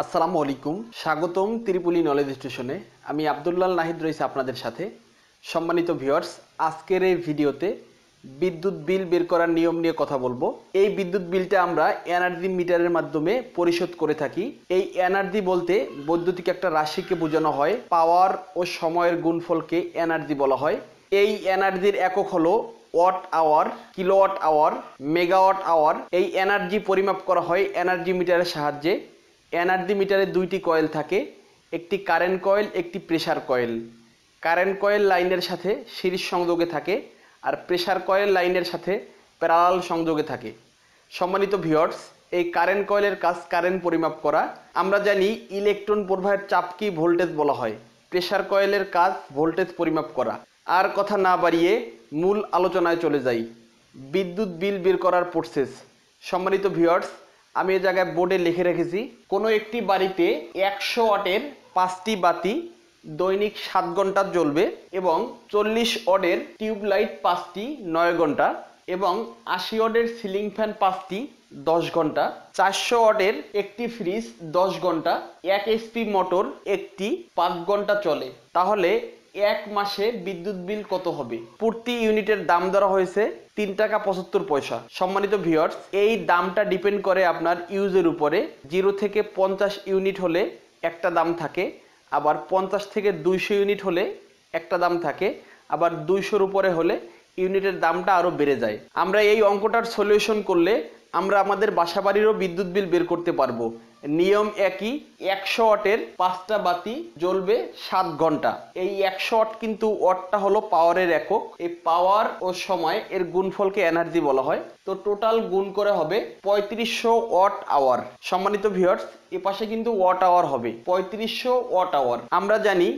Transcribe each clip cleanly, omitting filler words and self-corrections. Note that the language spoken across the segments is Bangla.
আসসালামু আলাইকুম, স্বাগতম ত্রিপুলি নলেজ স্টেশনে। আমি আব্দুল্লাহ নাহিদ রয়েছে আপনাদের সাথে। সম্মানিত ভিউয়ার্স, আজকের এই ভিডিওতে বিদ্যুৎ বিল বের করার নিয়ম নিয়ে কথা বলবো। এই বিদ্যুৎ বিলটা আমরা এনার্জি মিটারের মাধ্যমে পরিশোধ করে থাকি। এই এনার্জি বলতে বৈদ্যুতিক একটা রাশিকে বোঝানো হয়। পাওয়ার ও সময়ের গুণফলকে এনার্জি বলা হয়। এই এনার্জির একক হলো watt hour, kilowatt hour, megawatt hour. এই এনার্জি পরিমাপ করা হয় এনার্জি মিটারের সাহায্যে। এনার্জি মিটারে দুইটি কয়েল থাকে, একটি কারেন্ট কয়েল, একটি প্রেসার কয়েল। কারেন্ট কয়েল লাইনের সাথে সিরিজ সংযোগে থাকে আর প্রেসার কয়েল লাইনের সাথে প্যারালাল সংযোগে থাকে। সম্মানিত ভিউয়ার্স, এই কারেন্ট কয়েলের কাজ কারেন্ট পরিমাপ করা। আমরা জানি ইলেকট্রন প্রবাহের চাপকে ভোল্টেজ বলা হয়। প্রেসার কয়েলের কাজ ভোল্টেজ পরিমাপ করা। আর কথা না বাড়িয়ে মূল আলোচনায় চলে যাই। বিদ্যুৎ বিল বের করার প্রসেস। সম্মানিত ভিউয়ার্স, আমি এই জায়গায় বোর্ডে লিখে রেখেছি, কোনো একটি বাড়িতে 100 ওয়াটের 5টি বাতি দৈনিক 7 ঘন্টা জ্বলবে এবং 40 ওয়াটের টিউবলাইট 5টি 9 ঘন্টা এবং 80 ওয়াটের সিলিং ফ্যান 5টি 10 ঘন্টা, 400 ওয়াটের একটি ফ্রিজ 10 ঘন্টা, 1 এইচপি মোটর একটি 5 ঘন্টা চলে। তাহলে এক মাসে বিদ্যুৎ বিল কত হবে? প্রতি ইউনিটের দাম ধরা হয়েছে 3 টাকা 75 পয়সা। সম্মানিত ভিউয়ার্স, এই দামটা ডিপেন্ড করে আপনার ইউজের উপরে। 0 থেকে 50 ইউনিট হলে একটা দাম থাকে, আবার 50 থেকে 200 ইউনিট হলে একটা দাম থাকে, আবার 200-র উপরে হলে ইউনিটের দামটা আরও বেড়ে যায়। আমরা এই অঙ্কটার সলিউশন করলে আমরা আমাদের বাসাবাড়িরও বিদ্যুৎ বিল বের করতে পারবো। নিয়ম একই, 100 ওয়াটের 5টা বাতি জ্বলবে 7 ঘন্টা। এই 100 ওয়াট কিন্তু ওয়াটটা হলো পাওয়ারের একক। এই পাওয়ার ও সময় এর গুণফলকে এনার্জি বলা হয়। তো টোটাল গুণ করে হবে 3500 ওয়াট আওয়ার। সম্মানিত ভিউয়ার্স, এ পাশে কিন্তু ওয়াট আওয়ার হবে 3500 ওয়াট আওয়ার। আমরা জানি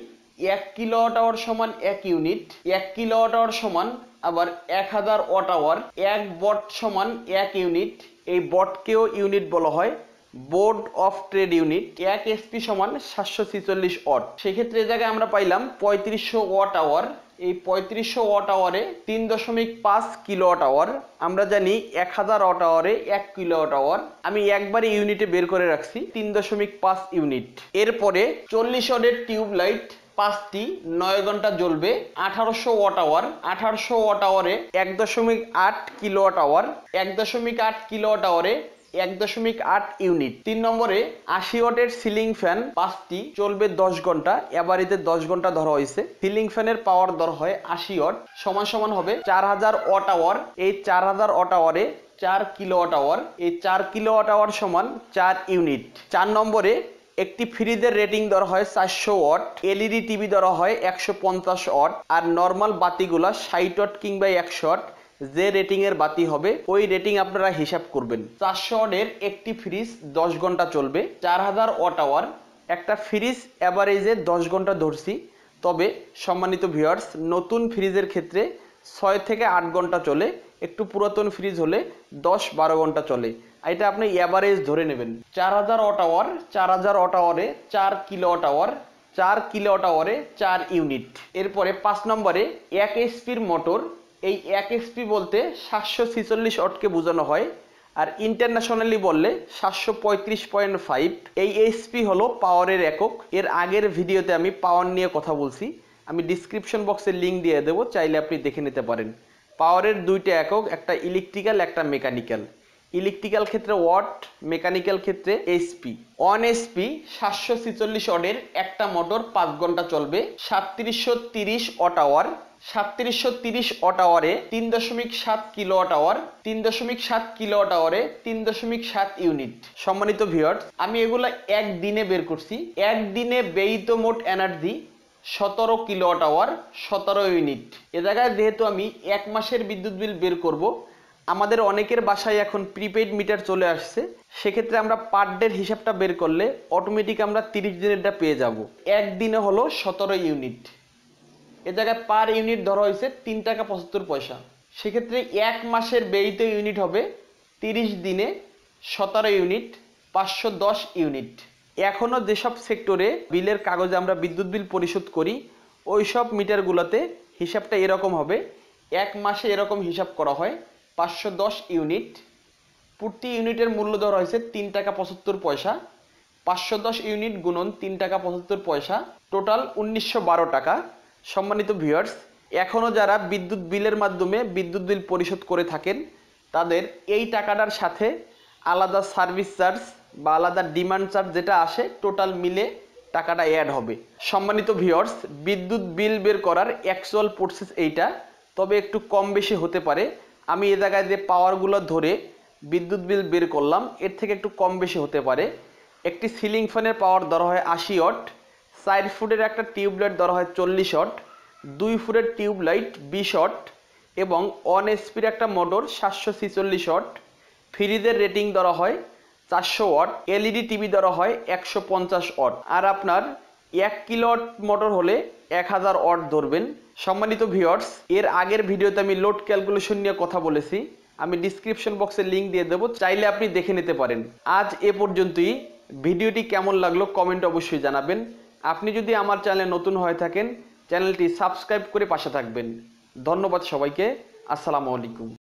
1 কিলোওয়াট আওয়ার সমান 1 ইউনিট, 1 কিলোওয়াট আওয়ার সমান আবার 1000 ওয়াট আওয়ার, 1 ওয়াট সমান 1 ইউনিট। এই ওয়াটকেও ইউনিট বলা হয়, board of trade unit. 1 SP সমান 746 ওয়াট। সেক্ষেত্রে এই জায়গায় আমরা পাইলাম 3500 ওয়াট আওয়ার। এই 3500 ওয়াট আওয়ারে 3.5 কিলোওয়াট আওয়ার। আমরা জানি 1000 ওয়াট আওয়ারে 1 কিলোওয়াট আওয়ার। আমি একবারে ইউনিটে বের করে রাখছি 3.5 ইউনিট। এরপরে 40 ওয়াটের টিউব লাইট 5টি 9 ঘন্টা জ্বলবে 1800 ওয়াট আওয়ার। 1800 ওয়াট আওয়ারে 1.8 কিলোওয়াট আওয়ার। 1.8 কিলোওয়াট আওয়ারে 1.8 ইউনিট। 3 নম্বরে 80 ওয়াটের সিলিং ফ্যান 5টি চলবে 10 ঘন্টা। এবারেতে 10 ঘন্টা ধরা হয়েছে। সিলিং ফ্যানের পাওয়ার দর হয় 80 ওয়াট, সমান হবে 4000 ওয়াট আওয়ার। এই 4000 ওয়াট আওয়ারে 4 কিলোওয়াট আওয়ার। এই 4 কিলোওয়াট আওয়ার সমান 4 ইউনিট। 4 নম্বরে একটি ফ্রিজের রেটিং ধরা হয় 400 ওয়াট, এলইডি টিভি ধরা হয় 150 ওয়াট, আর নর্মাল বাতিগুলা 60 ওয়াট কিংবা 100 ওয়াট। যে রেটিং এর বাতি হবে ওই রেটিং আপনারা হিসাব করবেন। 400 ওয়াটের একটি ফ্রিজ 10 ঘন্টা চলবে, 4000 ওয়াট আওয়ার। একটা ফ্রিজ এভারেজে 10 ঘন্টা ধরছি, তবে সম্মানিত ভিউয়ার্স, নতুন ফ্রিজের ক্ষেত্রে 6 থেকে 8 ঘন্টা চলে, একটু পুরাতন ফ্রিজ হলে 10-12 ঘন্টা চলে। এটা আপনি এভারেজ ধরে নেবেন। 4000 ওয়াট আওয়ার, 4000 ওয়াট আওয়ারে 4 কিলোওয়াট আওয়ার, 4 কিলোওয়াট আওয়ারে 4 ইউনিট। এরপরে 5 নম্বরে 1 এইচপির মোটর। এই 1 এইচপি বলতে 746 ওয়াটকে বোঝানো হয়, আর ইন্টারন্যাশনালি বললে 735.5। এই এইচপি হলো পাওয়ারের একক। এর আগের ভিডিওতে আমি পাওয়ার নিয়ে কথা বলছি, আমি ডিসক্রিপশন বক্সে লিঙ্ক দিয়ে দেবো, চাইলে আপনি দেখে নিতে পারেন। পাওয়ারের দুইটা একক, একটা ইলেকট্রিক্যাল, একটা মেকানিক্যাল। ইলেকট্রিক্যাল ক্ষেত্রে ওয়াট, মেকানিক্যাল ক্ষেত্রে এইচপি। 1 এইচপি 746 ওয়াটের একটা মোটর 5 ঘন্টা চলবে 3730 ওয়াট আওয়ার। 3730 ওয়াট আওয়ারে 3.7 কিলোওয়াট আওয়ার। 3.7 কিলোওয়াট আওয়ারে 3.7 ইউনিট। সম্মানিত ভিউয়ার্স, আমি এগুলা একদিনে বের করছি। একদিনে ব্যয়িত মোট এনার্জি 17 কিলোওয়াট আওয়ার, 17 ইউনিট। এ জায়গায় যেহেতু আমি এক মাসের বিদ্যুৎ বিল বের করব, আমাদের অনেকের বাসায় এখন প্রিপেইড মিটার চলে আসছে, সেক্ষেত্রে আমরা পার ডের হিসাবটা বের করলে অটোমেটিক আমরা 30 দিনেরটা পেয়ে যাব। একদিনে হলো 17 ইউনিট। এ জায়গায় পার ইউনিট ধরা হয়েছে 3 টাকা 75 পয়সা। সেক্ষেত্রে এক মাসের ব্যয়িত ইউনিট হবে 30 দিনে 17 ইউনিট, 510 ইউনিট। এখনও যেসব সেক্টরে বিলের কাগজে আমরা বিদ্যুৎ বিল পরিশোধ করি, ওই সব মিটারগুলোতে হিসাবটা এরকম হবে। এক মাসে এরকম হিসাব করা হয় 510 ইউনিট। প্রতি ইউনিটের মূল্য ধরা হয়েছে 3 টাকা 75 পয়সা। 510 ইউনিট গুণন 3 টাকা 75 পয়সা, টোটাল 1912 টাকা। সম্মানিত ভিউয়ার্স, এখনও যারা বিদ্যুৎ বিলের মাধ্যমে বিদ্যুৎ বিল পরিশোধ করে থাকেন তাদের এই টাকাটার সাথে আলাদা সার্ভিস চার্জ বা আলাদা ডিমান্ড চার্জ যেটা আসে টোটাল মিলে টাকাটা অ্যাড হবে। সম্মানিত ভিউয়ার্স, বিদ্যুৎ বিল বের করার অ্যাকচুয়াল প্রসেস এইটা, তবে একটু কম বেশি হতে পারে। আমি এ জায়গায় যে পাওয়ারগুলো ধরে বিদ্যুৎ বিল বের করলাম এর থেকে একটু কম বেশি হতে পারে। একটি সিলিং ফ্যানের পাওয়ার ধরা হয় 80 ওয়াট, 4 ফুটের একটা টিউবলাইট ধরা হয় 40 ওয়াট, 2 ফুটের টিউবলাইট 20 ওয়াট এবং 1 এসপির একটা মোটর 746 ওয়াট। ফ্রিজের রেটিং ধরা হয় 400 ওয়াট, এলইডি টিভি ধরা হয় 150 ওয়াট, আর আপনার 1 কিলোওয়াট মোটর হলে 1000 ওয়াট ধরবেন। সম্মানিত ভিউয়ার্স, এর আগের ভিডিওতে আমি লোড ক্যালকুলেশন নিয়ে কথা বলেছি, আমি ডিসক্রিপশন বক্সে লিঙ্ক দিয়ে দেবো, চাইলে আপনি দেখে নিতে পারেন। আজ এ পর্যন্তই। ভিডিওটি কেমন লাগলো কমেন্ট অবশ্যই জানাবেন। আপনি যদি আমার চ্যানেলে নতুন হয়ে থাকেন চ্যানেলটি সাবস্ক্রাইব করে পাশে থাকবেন। ধন্যবাদ সবাইকে। আসসালামু আলাইকুম।